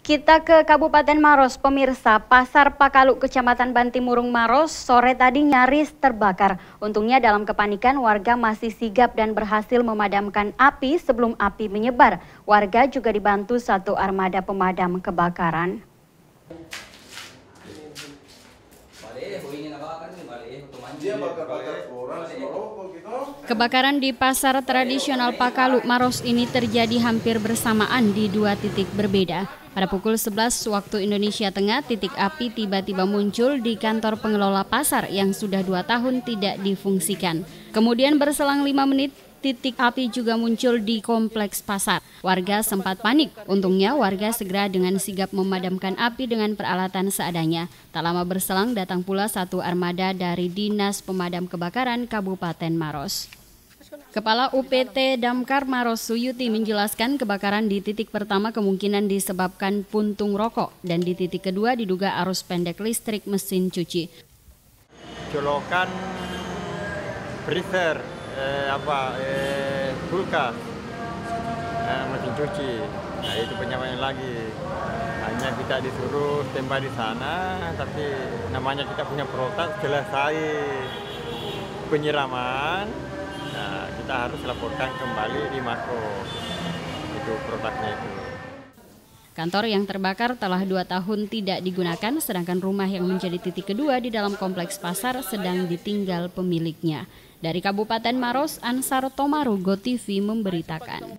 Kita ke Kabupaten Maros, pemirsa. Pasar Pakalu, Kecamatan Bantimurung, Maros, sore tadi nyaris terbakar. Untungnya dalam kepanikan warga masih sigap dan berhasil memadamkan api sebelum api menyebar. Warga juga dibantu satu armada pemadam kebakaran. Kebakaran di pasar tradisional Pakalu, Maros ini terjadi hampir bersamaan di dua titik berbeda. Pada pukul 11 waktu Indonesia Tengah, titik api tiba-tiba muncul di kantor pengelola pasar yang sudah 2 tahun tidak difungsikan. Kemudian berselang 5 menit, titik api juga muncul di kompleks pasar. Warga sempat panik. Untungnya warga segera dengan sigap memadamkan api dengan peralatan seadanya. Tak lama berselang datang pula satu armada dari Dinas Pemadam Kebakaran Kabupaten Maros. Kepala UPT Damkar Maros Suyuti menjelaskan kebakaran di titik pertama kemungkinan disebabkan puntung rokok dan di titik kedua diduga arus pendek listrik mesin cuci. Colokan freezer, kulkas, mesin cuci. Nah itu penyamanya lagi. Hanya kita disuruh standby di sana, tapi namanya kita punya protes selesai penyiraman. Nah, kita harus laporkan kembali di Mako. Itu produknya itu. Kantor yang terbakar telah 2 tahun tidak digunakan, sedangkan rumah yang menjadi titik kedua di dalam kompleks pasar sedang ditinggal pemiliknya. Dari Kabupaten Maros, Ansar Tomaru, GoTV memberitakan.